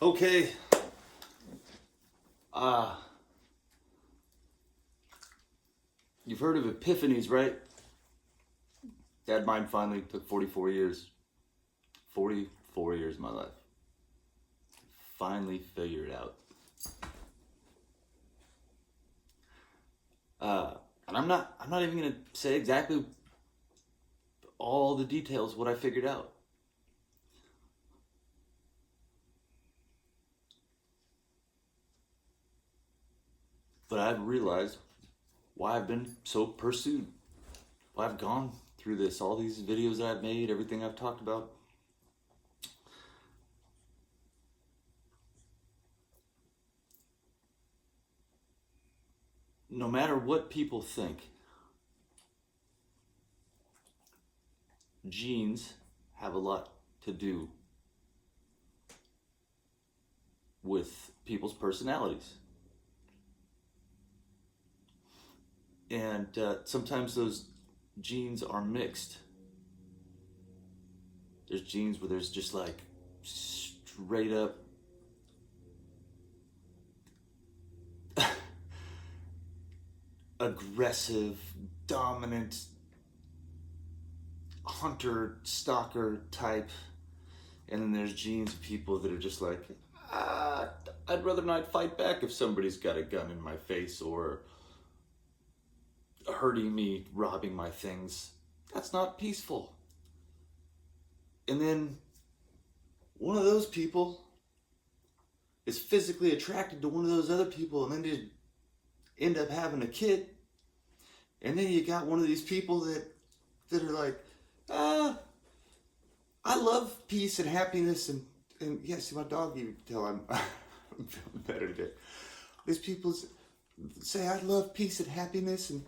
Okay. You've heard of Epiphanies, right? Dad, mine finally took 44 years. 44 years of my life. Finally figured it out. And I'm not even gonna say exactly all the details what I figured out. But I've realized why I've been so pursued. Why I've gone through this, all these videos that I've made, everything I've talked about. No matter what people think, genes have a lot to do with people's personalities. And sometimes those genes are mixed. There's genes where there's just like straight up aggressive, dominant, hunter, stalker type. And then there's genes of people that are just like, I'd rather not fight back if somebody's got a gun in my face or hurting me, robbing my things. That's not peaceful. And then one of those people is physically attracted to one of those other people and then just end up having a kid. And then you got one of these people that are like, I love peace and happiness and yeah, see my dog, you can tell I'm feeling better today. These people say I love peace and happiness and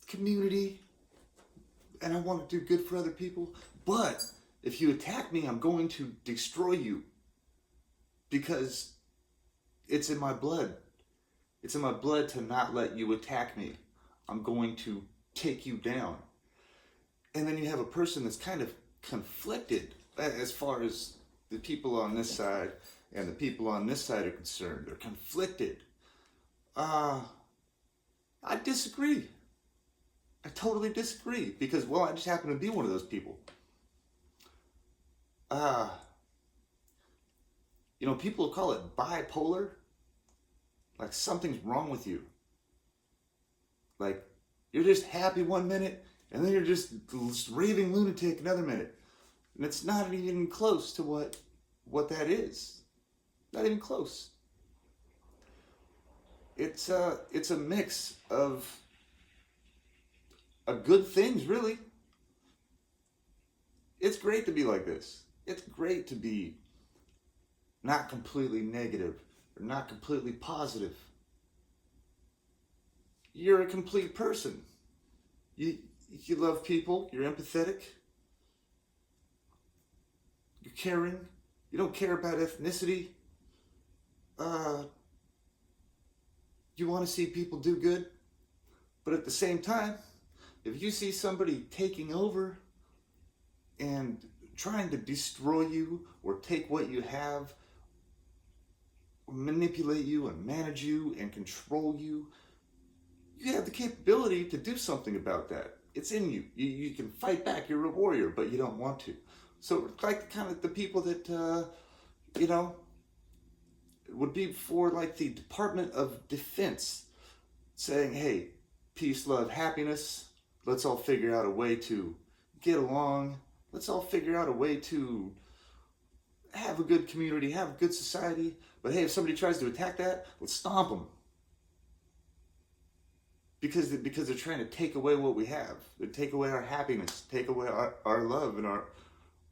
community, and I want to do good for other people. But if you attack me, I'm going to destroy you because it's in my blood. It's in my blood to not let you attack me. I'm going to take you down. And then you have a person that's kind of conflicted as far as the people on this side and the people on this side are concerned. They're conflicted. I disagree. I totally disagree because, well, I just happen to be one of those people. People call it bipolar. Like something's wrong with you. Like you're just happy one minute and then you're just raving lunatic another minute. And it's not even close to what that is. Not even close. It's a mix of good things, really. It's great to be like this. It's great to be not completely negative or not completely positive. You're a complete person. You love people. You're empathetic. You're caring. You don't care about ethnicity. You want to see people do good. But at the same time, if you see somebody taking over and trying to destroy you or take what you have, or manipulate you and manage you and control you, you have the capability to do something about that. It's in you. You can fight back. You're a warrior, but you don't want to. So like kind of the people that, would be for like the Department of Defense saying, hey, peace, love, happiness. Let's all figure out a way to get along. Let's all figure out a way to have a good community, have a good society. But hey, if somebody tries to attack that, let's stomp them. Because they're trying to take away what we have. They take away our happiness, take away our love and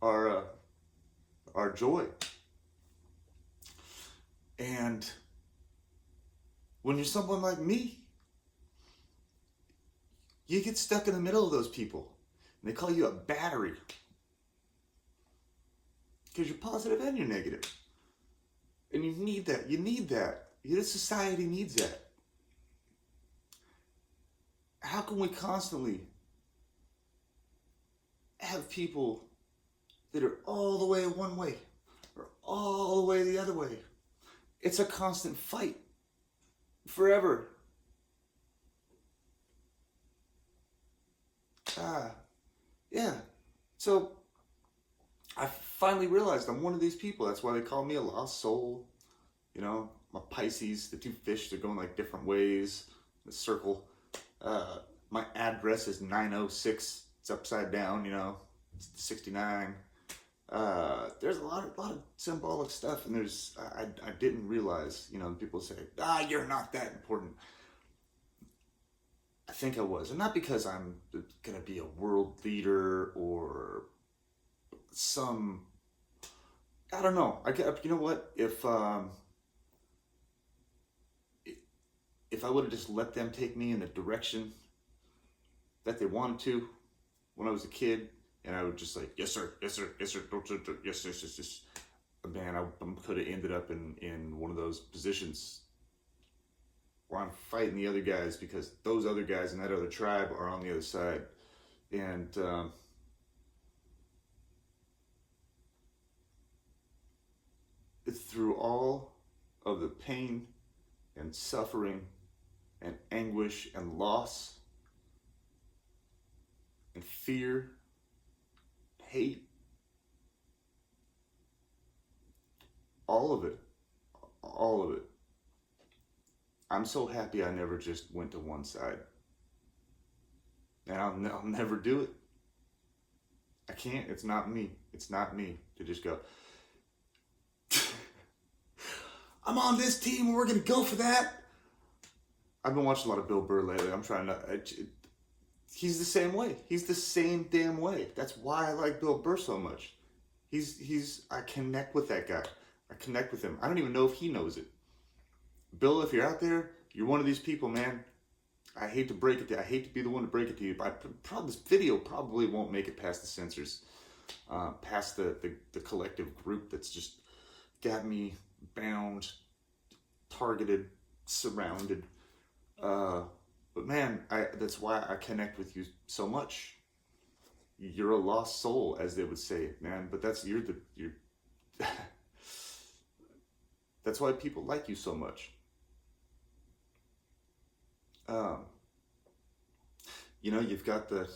our joy. And when you're someone like me, you get stuck in the middle of those people. And they call you a battery. Because you're positive and you're negative. And you need that. You need that. This society needs that. How can we constantly have people that are all the way one way or all the way the other way. It's a constant fight forever. Yeah. So I finally realized I'm one of these people. That's why they call me a lost soul. You know, my Pisces, the two fish, they're going like different ways. The circle. My address is 906. It's upside down, you know. It's 69. There's a lot of symbolic stuff, and I didn't realize, you know, people say, you're not that important. I think I was, and not because I'm gonna be a world leader or some, I don't know. You know what? If I would have just let them take me in the direction that they wanted to when I was a kid, and I would just like, yes sir, yes sir, yes sir, yes, yes, yes, yes. Man, I could have ended up in one of those positions where I'm fighting the other guys because those other guys in that other tribe are on the other side. And through all of the pain and suffering and anguish and loss and fear, hate, all of it, I'm so happy I never just went to one side. And I'll never do it. I can't. It's not me. It's not me to just go, I'm on this team and we're going to go for that. I've been watching a lot of Bill Burr lately. I'm trying to... he's the same way. He's the same damn way. That's why I like Bill Burr so much. I connect with that guy. I connect with him. I don't even know if he knows it. Bill, if you're out there, you're one of these people, man. I hate to break it to you. I hate to be the one to break it to you, but this video probably won't make it past the censors, past the collective group that's just got me bound, targeted, surrounded. But man, that's why I connect with you so much. You're a lost soul, as they would say, man. But that's that's why people like you so much. You know, you've got the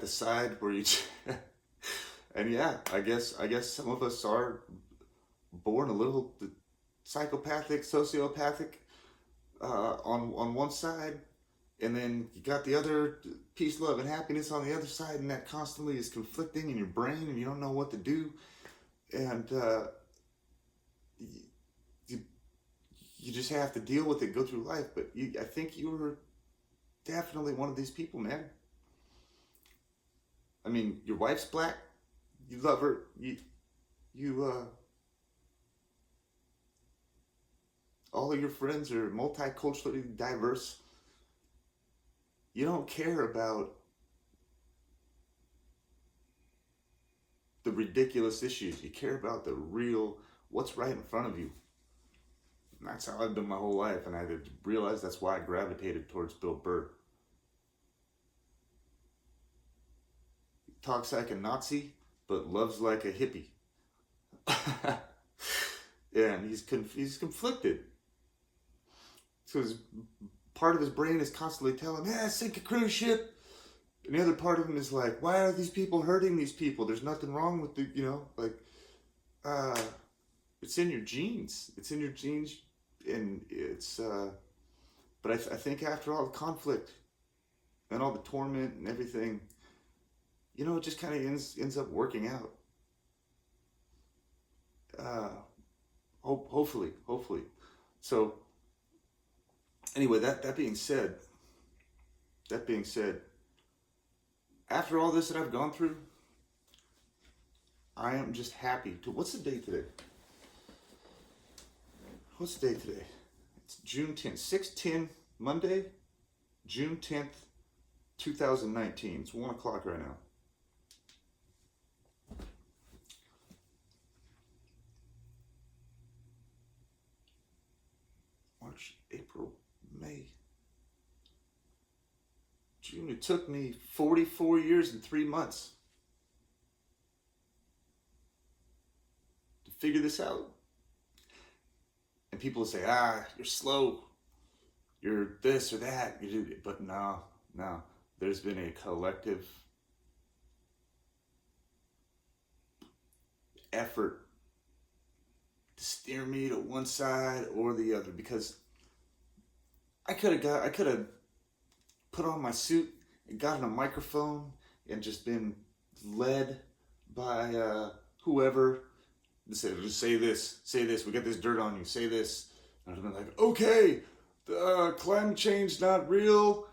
side where you, and yeah, I guess some of us are born a little psychopathic, sociopathic, on one side, and then you got the other peace, love, and happiness on the other side, and that constantly is conflicting in your brain, and you don't know what to do, and you just have to deal with it, go through life. But I think you were definitely one of these people, man. I mean, your wife's black, you love her, all of your friends are multiculturally diverse. You don't care about the ridiculous issues. You care about the real, what's right in front of you. And that's how I've been my whole life, and I realized that's why I gravitated towards Bill Burr. He talks like a Nazi, but loves like a hippie. And he's conflicted. So part of his brain is constantly telling him, sink a cruise ship. And the other part of him is like, why are these people hurting these people? There's nothing wrong with it's in your genes. It's in your genes. And it's, but I think after all the conflict and all the torment and everything, you know, it just kind of ends up working out. Hopefully. So anyway, that being said, after all this that I've gone through, I am just happy to, what's the date today? What's the date today? It's June 10th, 6/10, Monday, June 10th, 2019. It's 1 o'clock right now. March, April, May, June. It took me 44 years and 3 months figure this out. And people will say, you're slow, you're this or that. But no. There's been a collective effort to steer me to one side or the other, because I could have put on my suit and gotten a microphone and just been led by whoever. Just say this, we got this dirt on you, say this. And I'd have been like, okay, climate change not real,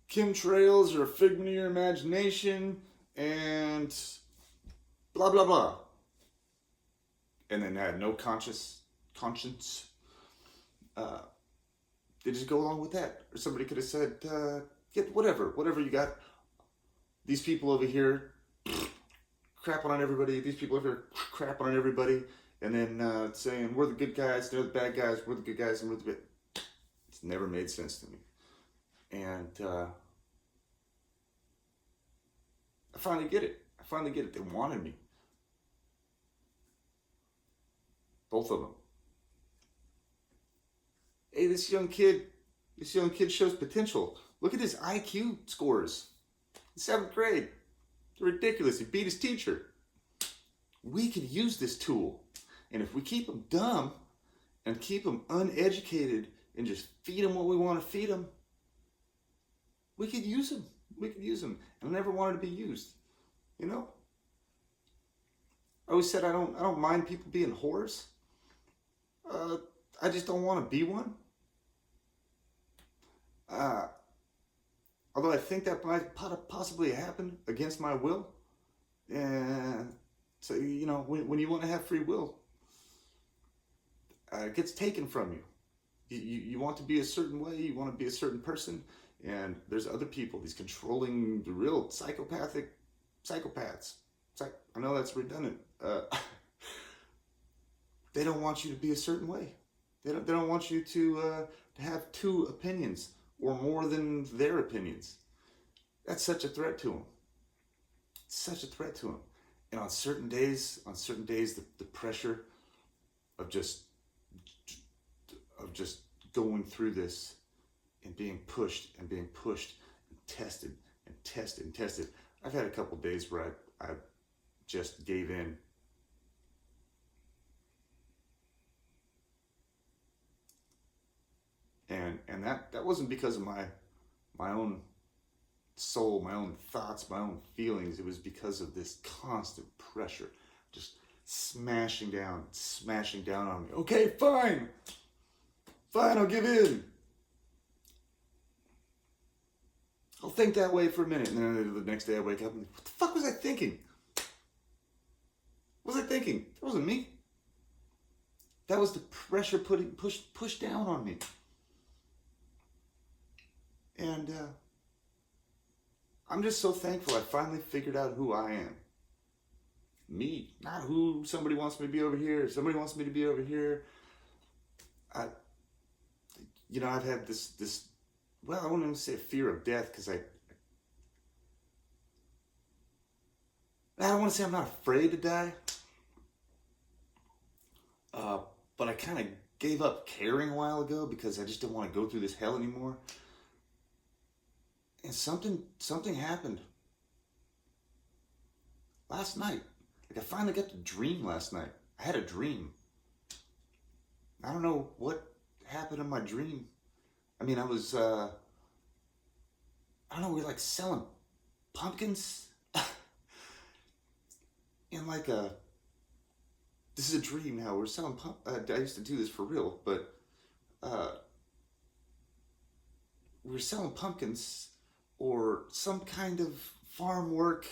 chemtrails are a figment of your imagination, and blah, blah, blah. And then had no conscience. They just go along with that. Or somebody could have said, get whatever you got. These people over here crapping on everybody. These people over here crapping on everybody. And then saying, we're the good guys, they're the bad guys, we're the good guys, and we're the bad. It's never made sense to me. And I finally get it. They wanted me. Both of them. Hey, this young kid shows potential. Look at his IQ scores. In 7th grade. It's ridiculous. He beat his teacher. We could use this tool. And if we keep them dumb and keep them uneducated and just feed them what we want to feed them, we could use them. And I never wanted to be used. You know? I always said I don't mind people being whores. I just don't want to be one. Although I think that might possibly happen against my will. And so, you know, when you want to have free will, it gets taken from you. You want to be a certain way, you want to be a certain person, and there's other people, these controlling, real psychopaths. I know that's redundant. They don't want you to be a certain way. They don't want you to have two opinions or more than their opinions. That's such a threat to them. And on certain days, the pressure of just going through this and being pushed and tested. I've had a couple days where I just gave in. And that wasn't because of my own soul, my own thoughts, my own feelings. It was because of this constant pressure, just smashing down on me. Okay, fine, I'll give in. I'll think that way for a minute, and then the next day I wake up and what the fuck was I thinking? What was I thinking? That wasn't me. That was the pressure pushed down on me. And I'm just so thankful I finally figured out who I am. Me, not who somebody wants me to be over here. Somebody wants me to be over here. I've had this. Well, I won't even say a fear of death, because I don't want to say I'm not afraid to die. But I kind of gave up caring a while ago because I just didn't want to go through this hell anymore. And something happened last night. Like, I finally got to dream last night. I had a dream. I don't know what happened in my dream. I mean, I was, I don't know, we were like selling pumpkins. In like this is a dream now. We're selling I used to do this for real, but we were selling pumpkins or some kind of farm work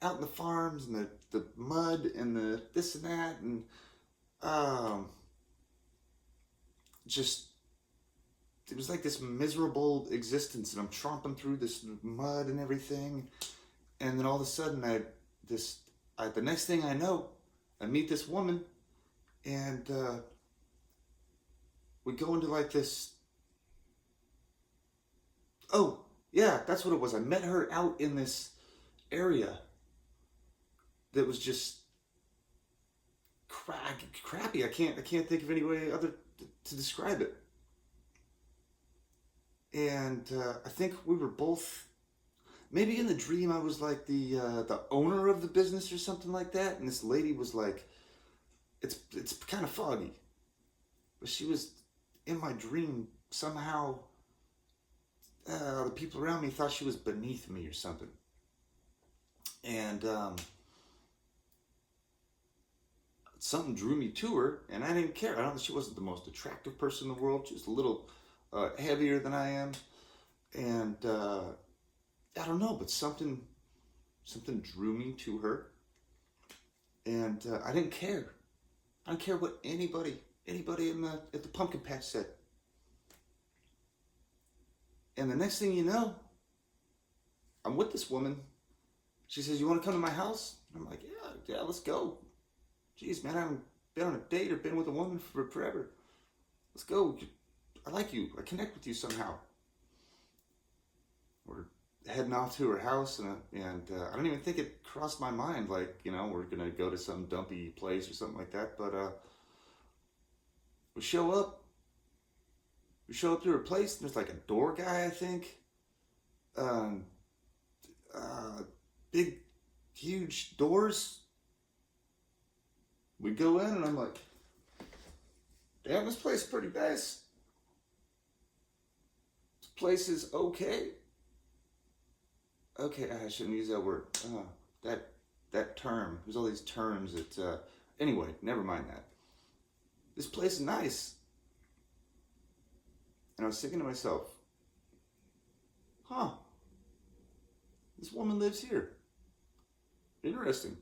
out in the farms and the mud and the this and that, and just it was like this miserable existence, and I'm tromping through this mud and everything, and then all of a sudden the next thing I know, I meet this woman, and we go into like this. Oh, yeah, that's what it was. I met her out in this area that was just crappy. I can't think of any way other to describe it. And I think we were both, maybe in the dream I was like the owner of the business or something like that, and this lady was like, it's kind of foggy, but she was in my dream somehow. The people around me thought she was beneath me or something, and something drew me to her, and I didn't care. I don't. She wasn't the most attractive person in the world. She was a little heavier than I am, and I don't know, but something drew me to her, and I didn't care. I don't care what anybody at the pumpkin patch said. And the next thing you know, I'm with this woman. She says, "You want to come to my house?" And I'm like, "Yeah, let's go." Jeez, man, I haven't been on a date or been with a woman for forever. Let's go. I like you. I connect with you somehow. We're heading off to her house, and I don't even think it crossed my mind, like, we're gonna go to some dumpy place or something like that. But we show up to her place, and there's like a door guy, I think. Big, huge doors. We go in, and I'm like, damn, this place is pretty nice. This place is okay. Okay, I shouldn't use that word. That term. There's all these terms that, anyway, never mind that. This place is nice. And I was thinking to myself, this woman lives here. Interesting.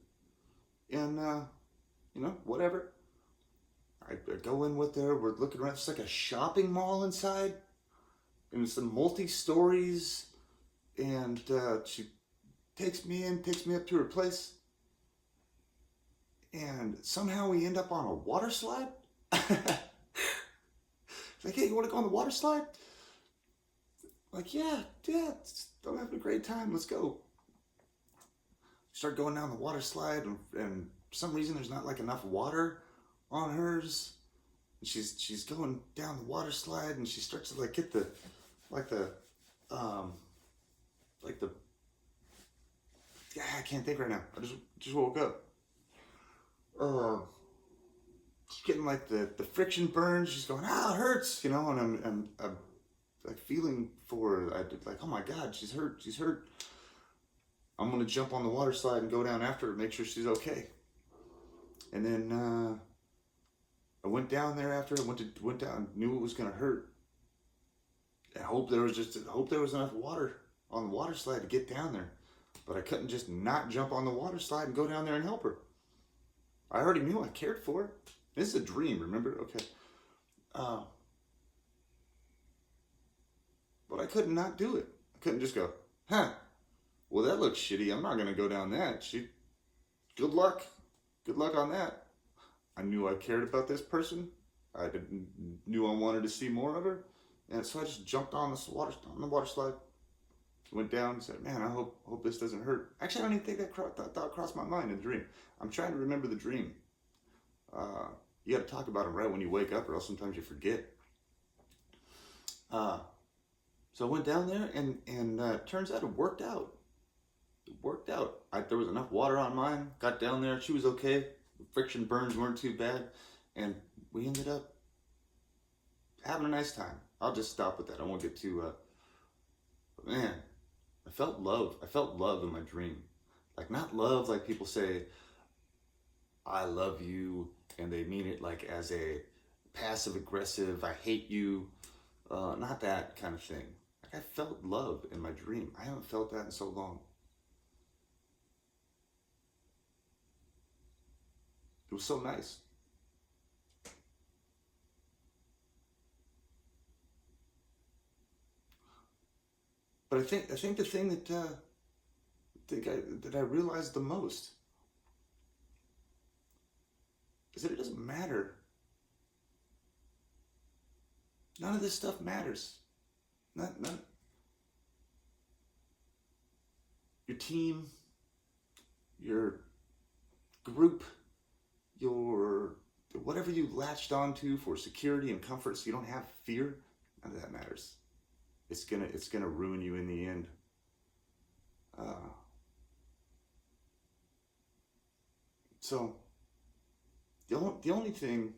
And, whatever. I go in with her. We're looking around. It's like a shopping mall inside. And it's some multi-stories. And she takes me up to her place. And somehow we end up on a water slide. Like, hey, you want to go on the water slide? Like, yeah, I'm having a great time. Let's go. Start going down the water slide, and for some reason there's not like enough water on hers. And she's going down the water slide, and she starts to like get the I can't think right now. I just woke up. She's getting like the friction burns. She's going, it hurts, and I'm like feeling for her. I did like, oh my God, she's hurt. I'm gonna jump on the water slide and go down after her, make sure she's okay. And then I went down there after her. Went down, knew it was gonna hurt. I hope there was enough water on the water slide to get down there, but I couldn't just not jump on the water slide and go down there and help her. I already knew I cared for her. This is a dream, remember? Okay. But I could not do it. I couldn't just go, well, that looks shitty. I'm not going to go down that. Good luck. Good luck on that. I knew I cared about this person. I knew I wanted to see more of her. And so I just jumped on the water slide. Went down and said, man, I hope this doesn't hurt. Actually, I don't even think that thought crossed my mind in the dream. I'm trying to remember the dream. You got to talk about it right when you wake up, or else sometimes you forget. So I went down there, and turns out it worked out. There was enough water on mine. Got down there. She was okay. The friction burns weren't too bad. And we ended up having a nice time. I'll just stop with that. I won't get too... But man, I felt love. I felt love in my dream. Like, not love like people say, I love you, and they mean it like as a passive aggressive, I hate you. Not that kind of thing. Like, I felt love in my dream. I haven't felt that in so long. It was so nice. But I think the thing that I realized the most is that it doesn't matter. None of this stuff matters. None. Your team, your group, your whatever you latched onto for security and comfort, so you don't have fear, none of that matters. It's gonna ruin you in the end. So the only thing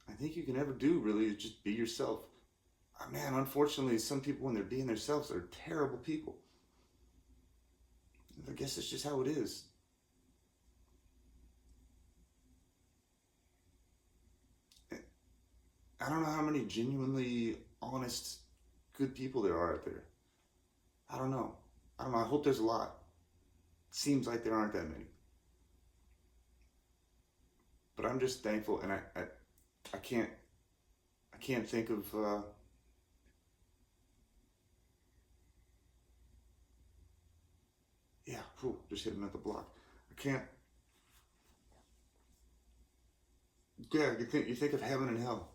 I think you can ever do really is just be yourself. Man, unfortunately, some people when they're being themselves are terrible people. I guess it's just how it is. I don't know how many genuinely honest, good people there are out there. I don't know. I hope there's a lot. Seems like there aren't that many. But I'm just thankful, and I can't think of yeah. Just hit a mental block. I can't. Yeah, you think of heaven and hell,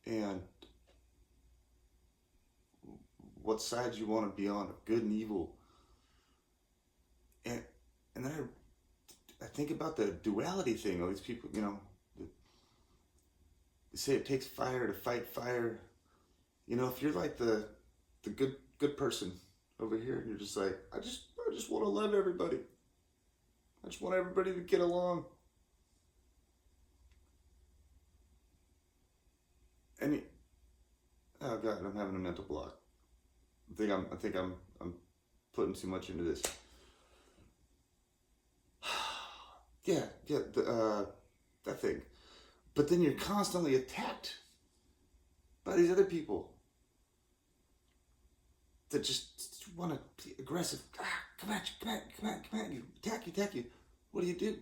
and what side you want to be on, of good and evil, and then I think about the duality thing. All these people, they say it takes fire to fight fire. If you're like the good person over here, and you're just like, I just want to love everybody. I just want everybody to get along. And oh god, I'm having a mental block. I think I'm putting too much into this. Yeah, that thing. But then you're constantly attacked by these other people that just want to be aggressive. Come at you, attack you. What do?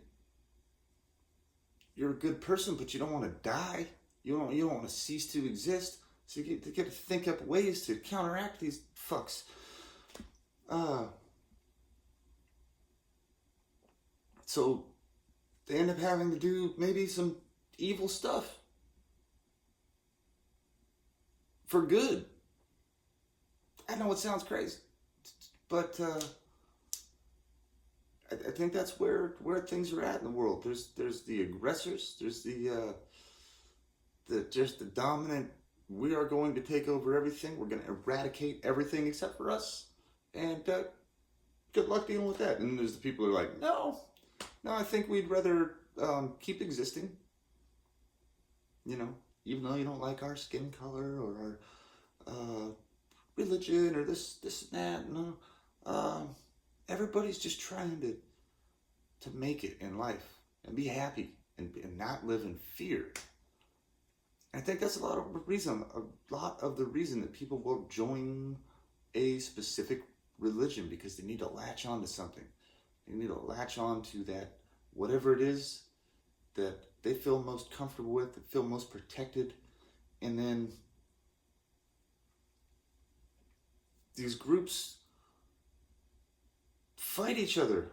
You're a good person, but you don't want to die. You don't want to cease to exist. So you get to think up ways to counteract these fucks. So they end up having to do maybe some evil stuff for good. I know it sounds crazy, but I think that's where things are at in the world. There's the aggressors. There's the just the dominant. We are going to take over everything. We're going to eradicate everything except for us. And good luck dealing with that. And there's the people who are like, no, I think we'd rather keep existing. Even though you don't like our skin color or our religion or this and that. No, everybody's just trying to make it in life and be happy and not live in fear. I think that's a lot of the reason that people will join a specific religion, because they need to latch on to something. They need to latch on to that, whatever it is that they feel most comfortable with, that feel most protected. And then these groups fight each other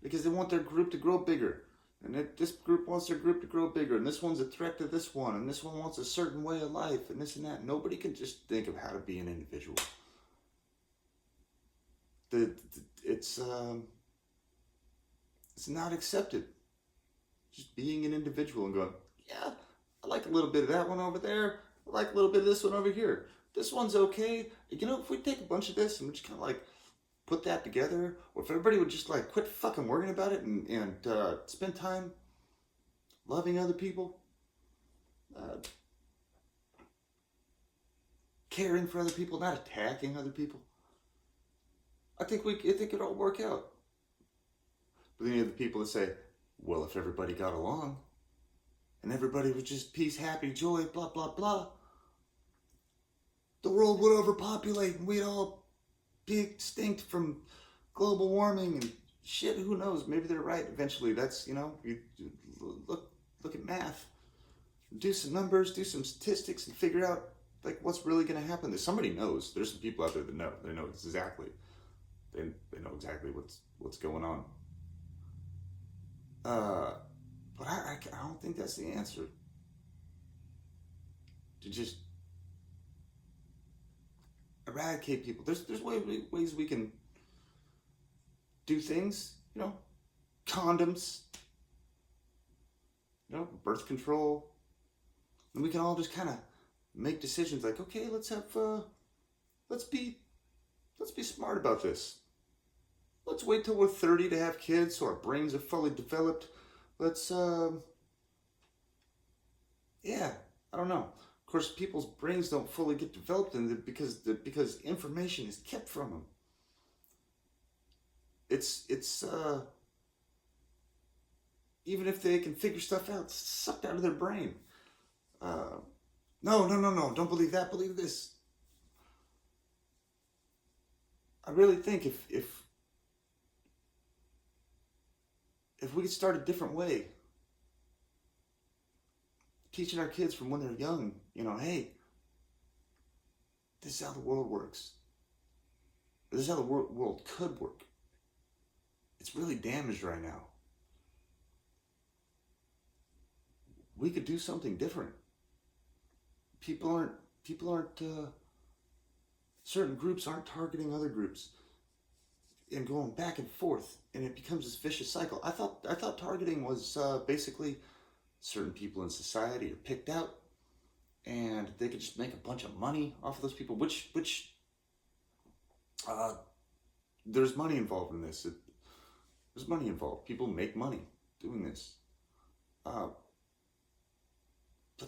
because they want their group to grow bigger. And this group wants their group to grow bigger, and this one's a threat to this one, and this one wants a certain way of life, and this and that. Nobody can just think of how to be an individual. It's not accepted. Just being an individual and going, yeah, I like a little bit of that one over there. I like a little bit of this one over here. This one's okay. If we take a bunch of this and we just kind of like put that together, or if everybody would just like quit fucking worrying about it and spend time loving other people, caring for other people, not attacking other people, I think it'd all work out. But then you have the people that say, well, if everybody got along and everybody was just peace, happy, joy, blah blah blah, the world would overpopulate and we'd all be extinct from global warming and shit. Who knows? Maybe they're right eventually. That's, you look at math, do some numbers, do some statistics, and figure out like what's really going to happen. Somebody knows. There's some people out there that know. They know exactly. They know exactly what's going on. But I don't think that's the answer. To just eradicate people. There's ways we can do things, condoms, birth control. And we can all just kind of make decisions like, okay, let's be smart about this. Let's wait till we're 30 to have kids so our brains are fully developed. Let's, yeah, I don't know. Of course, people's brains don't fully get developed because information is kept from them. It's even if they can figure stuff out, it's sucked out of their brain. No, don't believe that, believe this. I really think if we could start a different way, teaching our kids from when they're young, hey, this is how the world works. This is how the world could work. It's really damaged right now. We could do something different. People aren't certain groups aren't targeting other groups and going back and forth, and it becomes this vicious cycle. I thought targeting was basically certain people in society are picked out, and they could just make a bunch of money off of those people. Which there's money involved in this. There's money involved. People make money doing this. But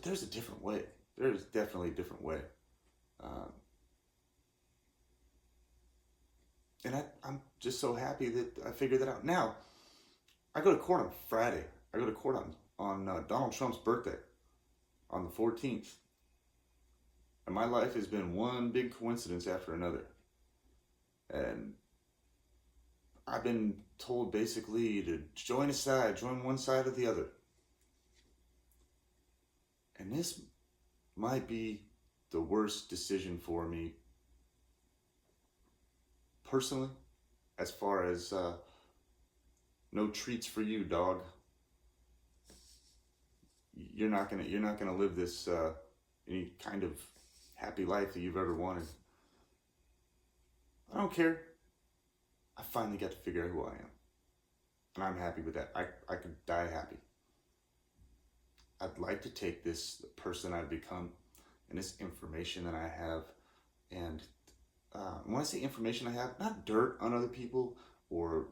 there's a different way. There's definitely a different way. And I'm just so happy that I figured that out. Now, I go to court on Friday. I go to court on Donald Trump's birthday, on the 14th. And my life has been one big coincidence after another. And I've been told basically to join one side or the other. And this might be the worst decision for me personally, as far as no treats for you, dog. You're not gonna live this any kind of happy life that you've ever wanted. I don't care. I finally got to figure out who I am, and I'm happy with that. I could die happy. I'd like to take this person I've become and this information that I have, and when I say information I have, not dirt on other people or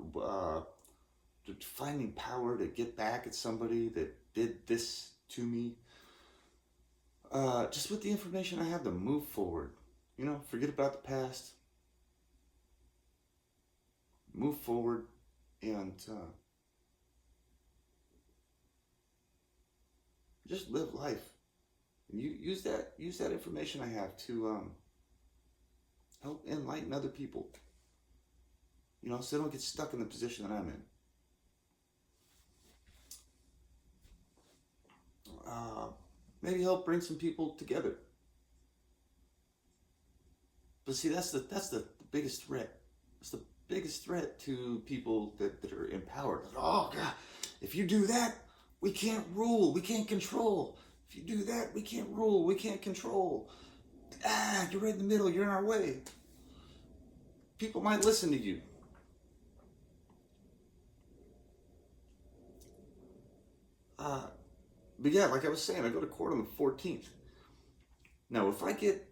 finding power to get back at somebody that did this to me. Just with the information I have to move forward. Forget about the past. Move forward and just live life. And use that information I have to help enlighten other people. So they don't get stuck in the position that I'm in. Maybe help bring some people together. But see, that's the biggest threat. It's the biggest threat to people that are empowered. Oh God, if you do that, we can't rule, we can't control. If you do that, we can't rule, we can't control. You're right in the middle, you're in our way. People might listen to you. But yeah, like I was saying, I go to court on the 14th. Now, if I get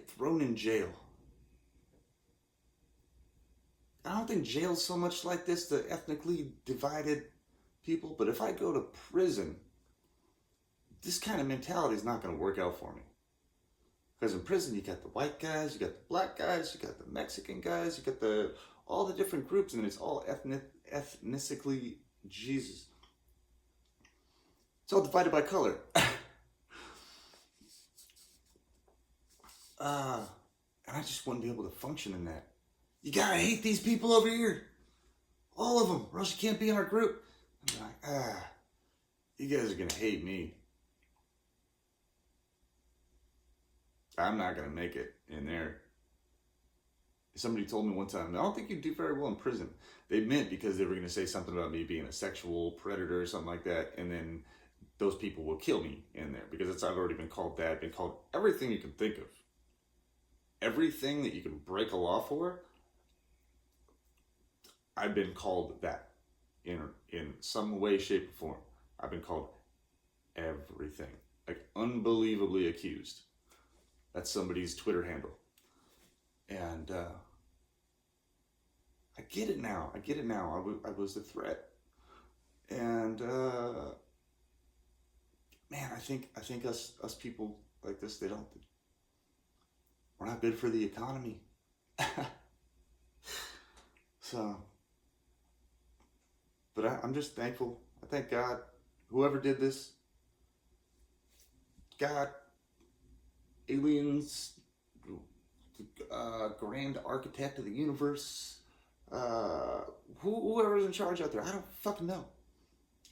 thrown in jail, I don't think jail's so much like this, the ethnically divided people, but if I go to prison, this kind of mentality is not going to work out for me. Because in prison, you got the white guys, you got the black guys, you got the Mexican guys, you got all the different groups, and it's all ethnically Jesus. It's all divided by color. And I just wouldn't be able to function in that. You gotta hate these people over here. All of them, or else you can't be in our group. I'm like, you guys are gonna hate me. I'm not gonna make it in there. Somebody told me one time, I don't think you do very well in prison. They meant because they were gonna say something about me being a sexual predator or something like that, and then those people will kill me in there because I've already been called that, been called everything you can think of. Everything that you can break a law for, I've been called that in some way, shape, or form. I've been called everything. Like, unbelievably accused. That's somebody's Twitter handle. And I get it now. I get it now. I was the threat. And man, I think us people like this, we're not good for the economy. So, but I'm just thankful. I thank God, whoever did this, God, aliens, grand architect of the universe, whoever's in charge out there. I don't fucking know.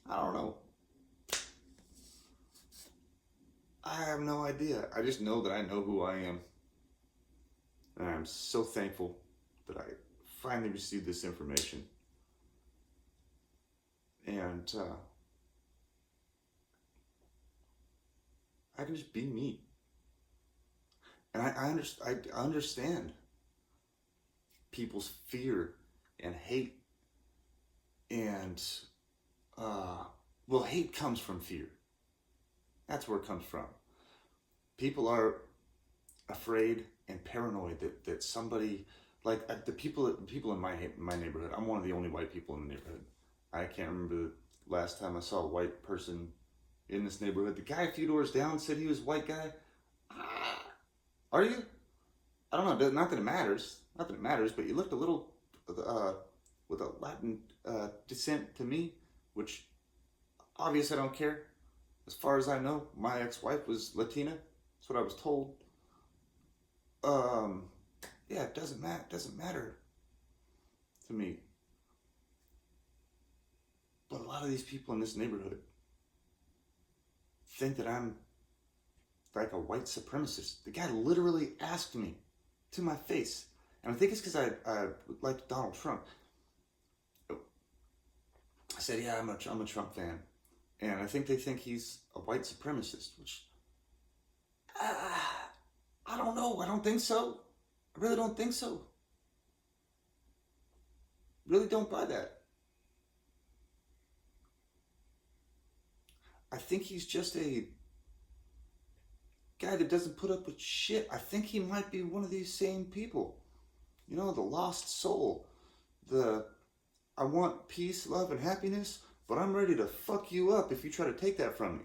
I don't know. I have no idea. I just know that I know who I am. And I'm so thankful that I finally received this information. And I can just be me. And I understand people's fear and hate. And, well, hate comes from fear. That's where it comes from. People are afraid and paranoid that somebody, like the people in my neighborhood. I'm one of the only white people in the neighborhood. I can't remember the last time I saw a white person in this neighborhood. The guy a few doors down said he was a white guy. Are you? I don't know. Not that it matters. Not that it matters. But you looked a little with a Latin descent to me, which obviously I don't care. As far as I know, my ex-wife was Latina. That's what I was told. Yeah, it doesn't matter to me. But a lot of these people in this neighborhood think that I'm like a white supremacist. The guy literally asked me to my face, and I think it's because I liked Donald Trump. I said, yeah, I'm a Trump fan. And I think they think he's a white supremacist, which I don't know. I don't think so. I really don't think so. Really don't buy that. I think he's just a guy that doesn't put up with shit. I think he might be one of these same people. You know, the lost soul. I want peace, love, and happiness, but I'm ready to fuck you up if you try to take that from me.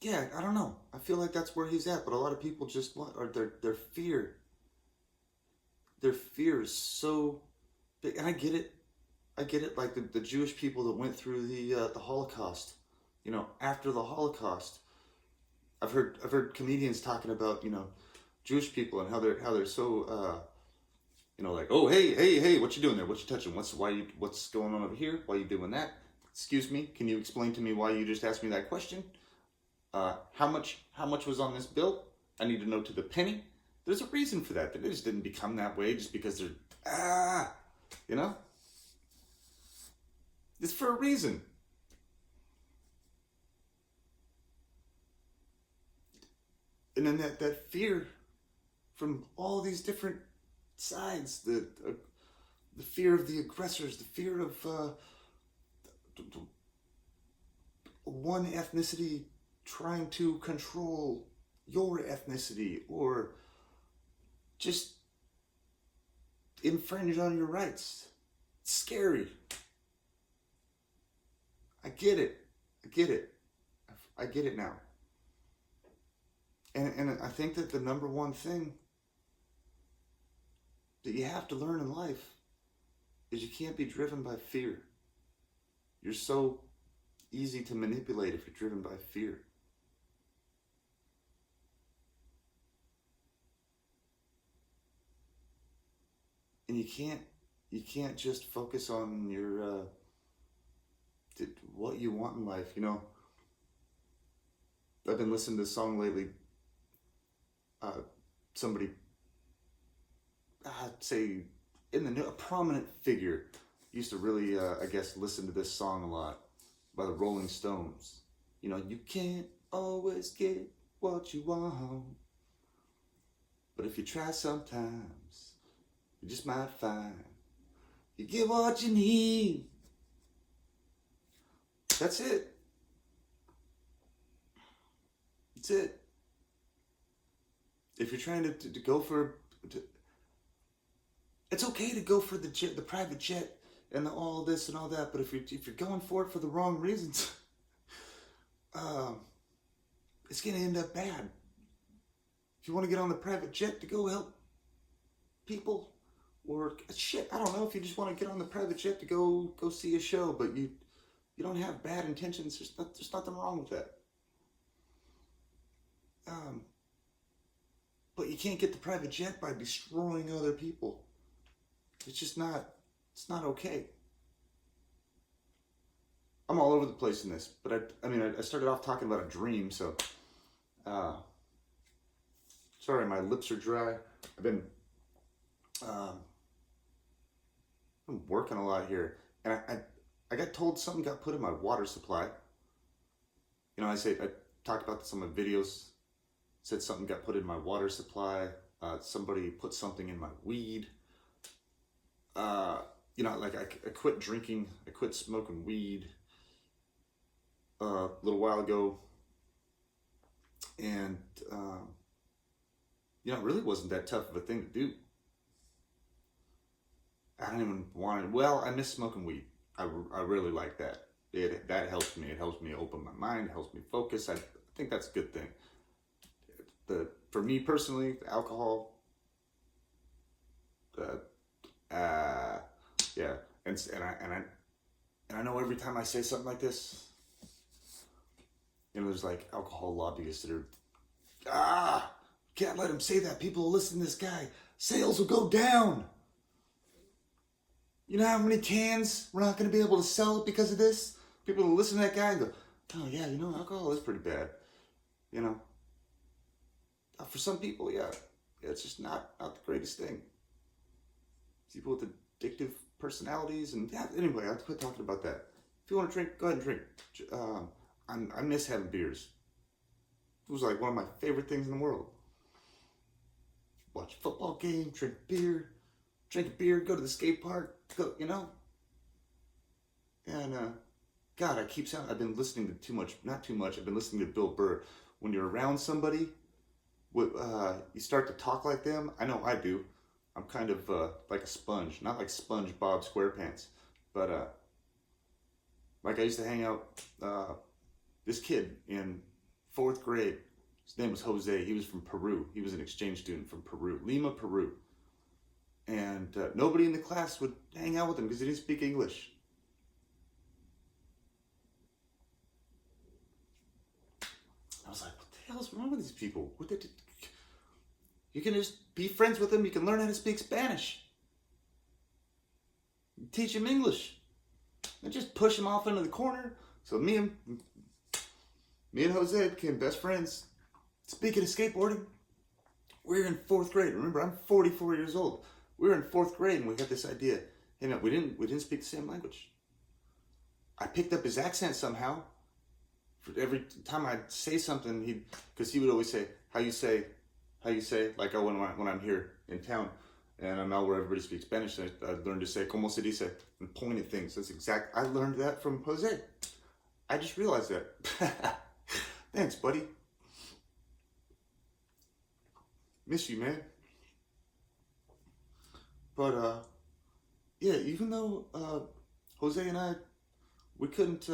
Yeah, I don't know. I feel like that's where he's at, but a lot of people just want, or their fear is so big, and I get it. Like the Jewish people that went through the Holocaust. You know, after the Holocaust, I've heard comedians talking about, you know, Jewish people and how they're so you know, like, oh, hey, what you doing there? What you touching? What's going on over here? Why you doing that? Excuse me, can you explain to me why you just asked me that question? How much was on this bill? I need to know to the penny. There's a reason for that. They just didn't become that way just because they're you know? It's for a reason. And then that fear from all these different sides, the fear of the aggressors, the fear of one ethnicity trying to control your ethnicity or just infringe on your rights. It's scary. I get it. I get it now. And I think that the number one thing that you have to learn in life is you can't be driven by fear. You're so easy to manipulate if you're driven by fear. And you can't just focus on your what you want in life. You know, I've been listening to this song lately. Somebody, say, a prominent figure used to really, I guess, listen to this song a lot by the Rolling Stones. You know, you can't always get what you want. But if you try sometimes, you just might find you get what you need. That's it. That's it. If you're trying to go for, it's okay to go for the jet, the private jet, and all this and all that. But if you're going for it for the wrong reasons, it's gonna end up bad. If you want to get on the private jet to go help people, or shit, I don't know. If you just want to get on the private jet to go see a show, but you don't have bad intentions, there's nothing wrong with that. But you can't get the private jet by destroying other people. It's just not. It's not okay. I'm all over the place in this, but I started off talking about a dream, so. Sorry, my lips are dry. I've been working a lot here, and I got told something got put in my water supply. You know, I talked about this on my videos. Said something got put in my water supply. Somebody put something in my weed. You know, like I quit drinking. I quit smoking weed a little while ago, and you know, it really wasn't that tough of a thing to do. I don't even want it. Well, I miss smoking weed. I really like that. That helps me. It helps me open my mind. It helps me focus. I think that's a good thing. For me personally, the alcohol. Yeah, and I know every time I say something like this, you know, there's like alcohol lobbyists that are, can't let him say that. People will listen to this guy. Sales will go down. You know how many cans we're not going to be able to sell it because of this? People will listen to that guy and go, oh yeah, you know, alcohol is pretty bad. You know, for some people, yeah, it's just not the greatest thing. People with addictive personalities, and yeah, anyway, I'll quit talking about that. If you want to drink, go ahead and drink. I miss having beers. It was like one of my favorite things in the world. Watch a football game, drink a beer, go to the skate park, go, you know. And God, I've been listening to too much, not too much. I've been listening to Bill Burr. When you're around somebody, you start to talk like them. I know I do. I'm kind of like a sponge, not like SpongeBob SquarePants, but like I used to hang out. This kid in 4th grade, his name was Jose. He was from Peru. He was an exchange student from Peru, Lima, Peru. And nobody in the class would hang out with him because he didn't speak English. I was like, what the hell is wrong with these people? You can just be friends with them. You can learn how to speak Spanish. Teach them English. And just push them off into the corner. So me and Jose became best friends. Speaking of skateboarding, we were in 4th grade. Remember, I'm 44 years old. We were in 4th grade and we had this idea. Hey man, we didn't speak the same language. I picked up his accent somehow. For every time I'd say something, because he would always say, how you say, like when I'm here in town, and I'm out where everybody speaks Spanish, I learned to say, como se dice, and point at things. I learned that from Jose. I just realized that. Thanks, buddy. Miss you, man. But, yeah, even though Jose and I, we couldn't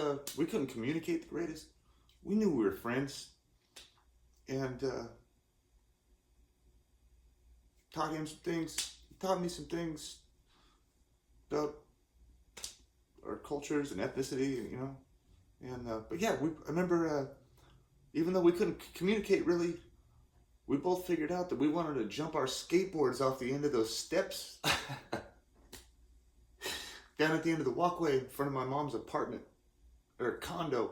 communicate the greatest, we knew we were friends. And taught him some things. He taught me some things about our cultures and ethnicity, you know. And but yeah, I remember even though we couldn't communicate really, we both figured out that we wanted to jump our skateboards off the end of those steps down at the end of the walkway in front of my mom's apartment or condo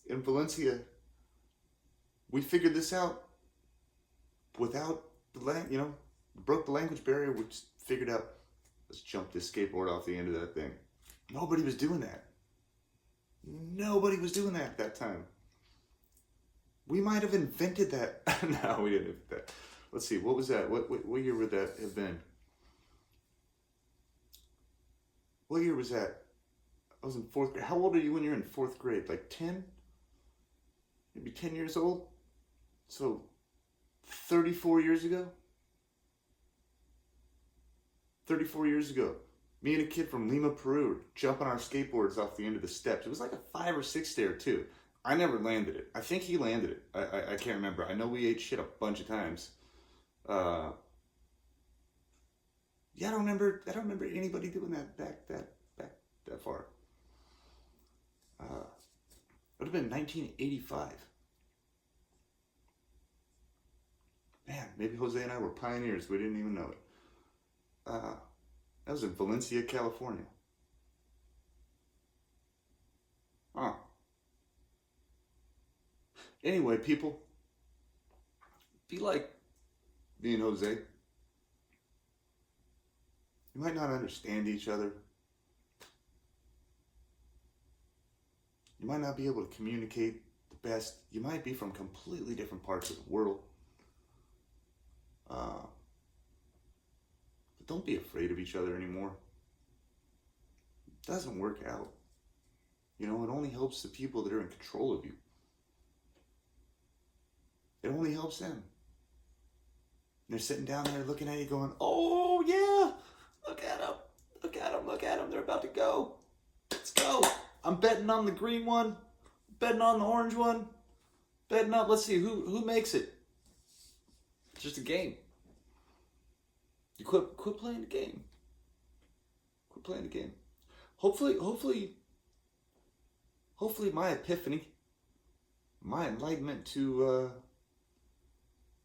in Valencia. We figured this out without broke the language barrier. We just figured out, let's jump this skateboard off the end of that thing. Nobody was doing that. Nobody was doing that at that time. We might have invented that. No, we didn't invent that. Let's see, what was that? What year would that have been? What year was that? I was in fourth grade. How old are you when you're in fourth grade? Like 10? Maybe 10 years old? So 34 years ago? 34 years ago. Me and a kid from Lima, Peru were jumping our skateboards off the end of the steps. It was like a 5 or 6 stair too. I never landed it. I think he landed it. I can't remember. I know we ate shit a bunch of times. Yeah, I don't remember anybody doing that back that far. It would have been 1985. Man, maybe Jose and I were pioneers. We didn't even know it. That was in Valencia, California. Huh. Anyway, people, be like me and Jose. You might not understand each other. You might not be able to communicate the best. You might be from completely different parts of the world. But don't be afraid of each other anymore. It doesn't work out. You know, it only helps the people that are in control of you. It only helps them. And they're sitting down there looking at you going, oh yeah, look at them, look at them, look at them, they're about to go. Let's go. I'm betting on the green one, betting on the orange one, betting on, let's see, who makes it? It's just a game. You quit playing the game. Quit playing the game. Hopefully my epiphany, my enlightenment to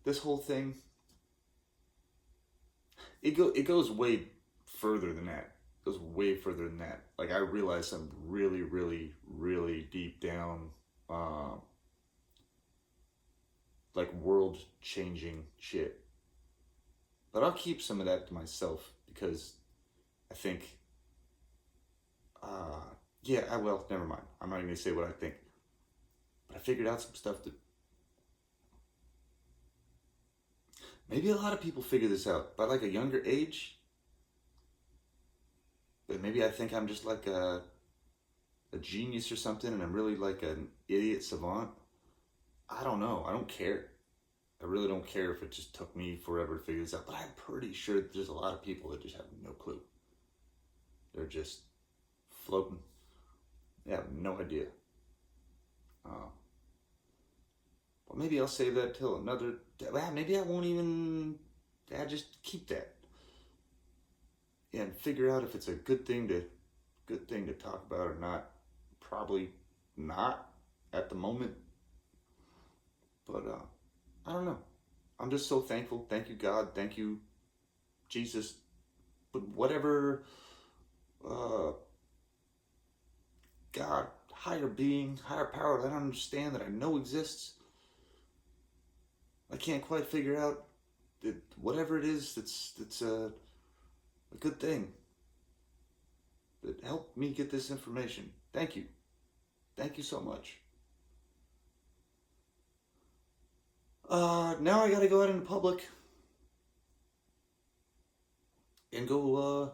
this whole thing, it goes way further than that. It goes way further than that. Like, I realize some really, really, really deep down, like, world-changing shit. But I'll keep some of that to myself because I think, well, never mind. I'm not even going to say what I think. But I figured out some stuff that maybe a lot of people figure this out by like a younger age. But maybe I think I'm just like a genius or something and I'm really like an idiot savant. I don't know. I don't care. I really don't care if it just took me forever to figure this out. But I'm pretty sure that there's a lot of people that just have no clue. They're just floating. They have no idea. Well, maybe I'll save that till another. Maybe I won't even. I just keep that and figure out if it's a good thing to talk about or not. Probably not at the moment. But I don't know. I'm just so thankful. Thank you, God. Thank you, Jesus. But whatever God, higher being, higher power that I don't understand, that I know exists, I can't quite figure out that whatever it is that's a good thing that helped me get this information. Thank you. Thank you so much. Now I gotta go out into public and go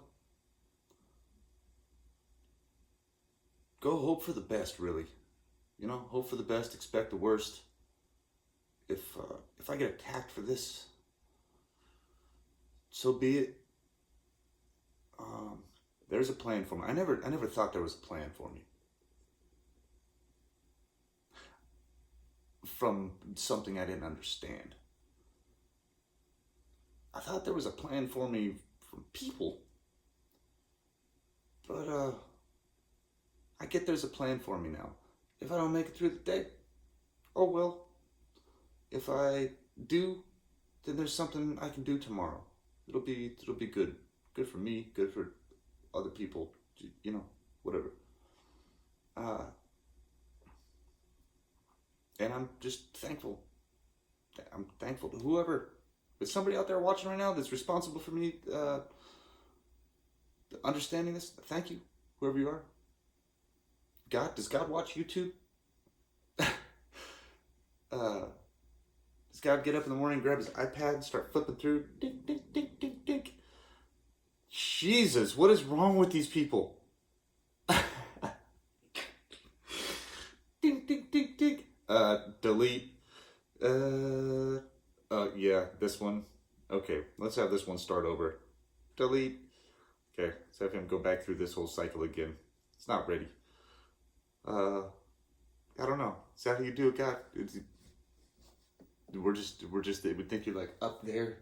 hope for the best, really. You know, hope for the best, expect the worst. If I get attacked for this, so be it. There's a plan for me. I never thought there was a plan for me. From something I didn't understand. I thought there was a plan for me from people. But I get there's a plan for me now. If I don't make it through the day, oh well. If I do, then there's something I can do tomorrow. It'll be good. Good for me, good for other people, you know, whatever. And I'm just thankful. I'm thankful to whoever. There's somebody out there watching right now that's responsible for me understanding this. Thank you, whoever you are. does God watch YouTube? Does God get up in the morning, grab his iPad, and start flipping through? Dink, dink, dink, dink, dink. Jesus, what is wrong with these people? Dink, dink, dink, dink. Delete. Yeah, this one. Okay, let's have this one start over. Delete. Okay, let's have him go back through this whole cycle again. It's not ready. I don't know. Is that how you do it, God? We're just, they would think you're like up there,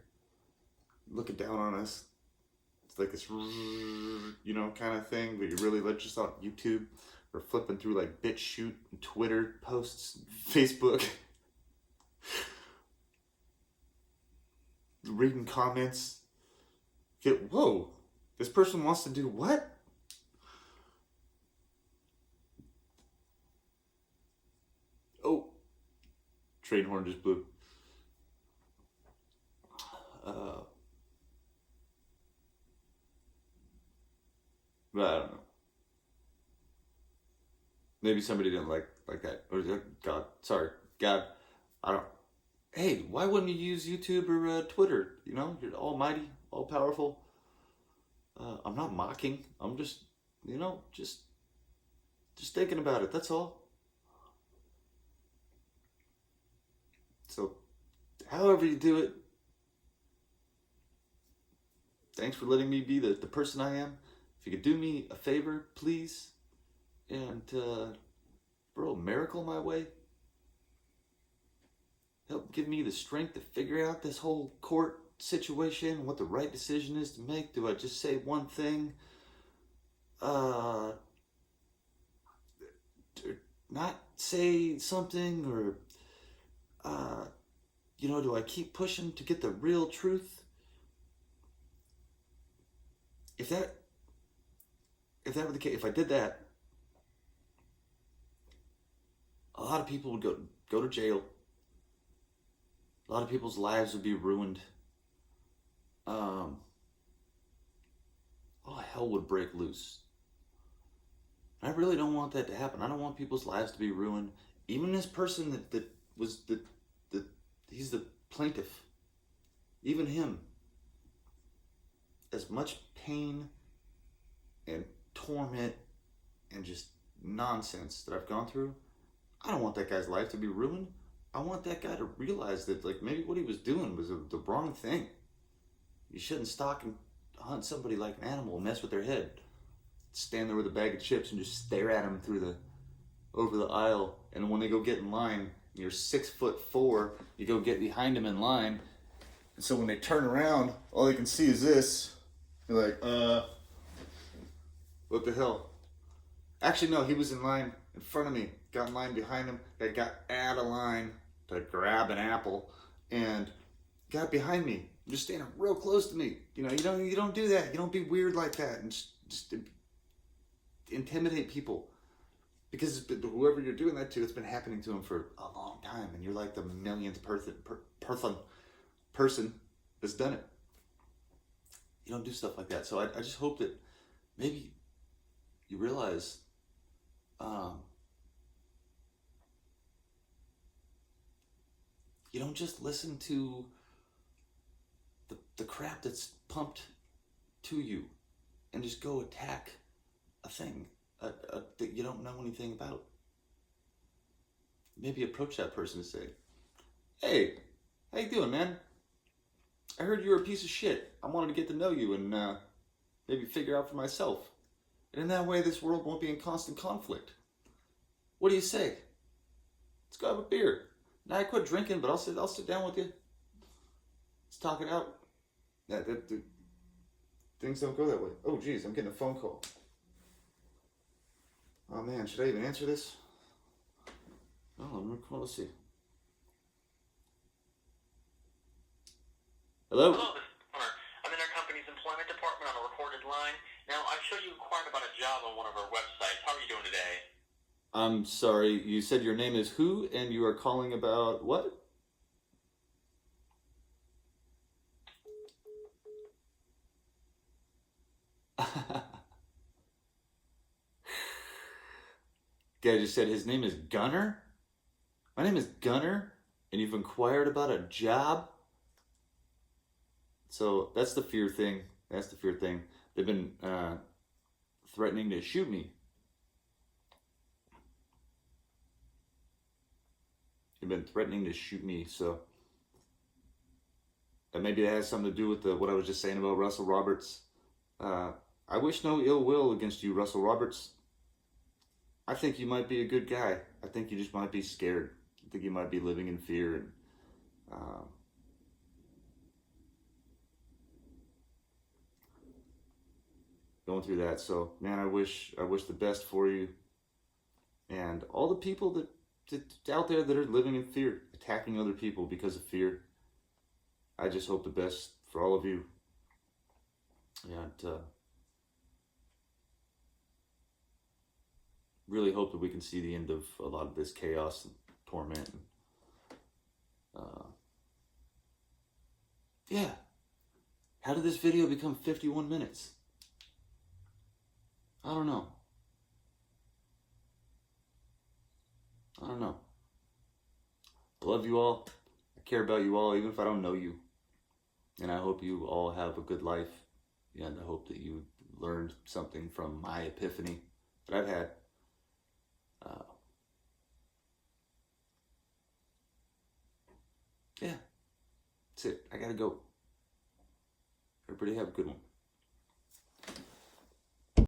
looking down on us. It's like this, kind of thing, but you're really just on YouTube or flipping through like BitChute, Twitter posts, Facebook, reading comments. Whoa, this person wants to do what? Oh, train horn just blew. But I don't know. Maybe somebody didn't like that. Or God, sorry, God, I don't. Hey, why wouldn't you use YouTube or Twitter? You're almighty, all powerful. I'm not mocking. I'm just, just thinking about it. That's all. So, however you do it, thanks for letting me be the person I am. If you could do me a favor, please, and throw a miracle my way. Help give me the strength to figure out this whole court situation, what the right decision is to make. Do I just say one thing? Not say something, or do I keep pushing to get the real truth? If that were the case, if I did that, a lot of people would go to jail. A lot of people's lives would be ruined. Hell would break loose. I really don't want that to happen. I don't want people's lives to be ruined. Even this person that was he's the plaintiff. Even him. As much pain and torment and just nonsense that I've gone through, I don't want that guy's life to be ruined. I want that guy to realize that maybe what he was doing was the wrong thing. You shouldn't stalk and hunt somebody like an animal and mess with their head. Stand there with a bag of chips and just stare at them over the aisle. And when they go get in line, you're 6'4", you go get behind them in line. And so when they turn around, all they can see is this. You're like, what the hell? Actually, no, he was in line in front of me, got in line behind him, that got out of line to grab an apple, and got behind me, just standing real close to me. You don't do that. You don't be weird like that and just intimidate people. Because whoever you're doing that to, it's been happening to him for a long time, and you're like the millionth person that's done it. You don't do stuff like that. So I just hope that maybe you realize you don't just listen to the crap that's pumped to you and just go attack a thing that you don't know anything about. Maybe approach that person and say, hey, how you doing, man? I heard you were a piece of shit. I wanted to get to know you and maybe figure out for myself. And in that way, this world won't be in constant conflict. What do you say? Let's go have a beer. Now I quit drinking, but I'll sit down with you. Let's talk it out. Things don't go that way. Oh, geez, I'm getting a phone call. Oh, man, should I even answer this? Oh, let's see. Hello? Hello, this is Connor. I'm in our company's employment department on a recorded line. Now, I show you inquired about a job on one of our websites. How are you doing today? I'm sorry, you said your name is who, and you are calling about what? guy just said his name is Gunner? My name is Gunner, and you've inquired about a job? So that's the fear thing. That's the fear thing. They've been threatening to shoot me. They've been threatening to shoot me, so maybe that has something to do with what I was just saying about Russell Roberts. I wish no ill will against you, Russell Roberts. I think you might be a good guy. I think you just might be scared. I think you might be living in fear and going through that. So, man, I wish the best for you and all the people that out there that are living in fear, attacking other people because of fear. I just hope the best for all of you. And really hope that we can see the end of a lot of this chaos and torment. Yeah. How did this video become 51 minutes? I don't know. I love you all. I care about you all, even if I don't know you. And I hope you all have a good life. And I hope that you learned something from my epiphany that I've had. Yeah. That's it. I gotta go. Everybody have a good one.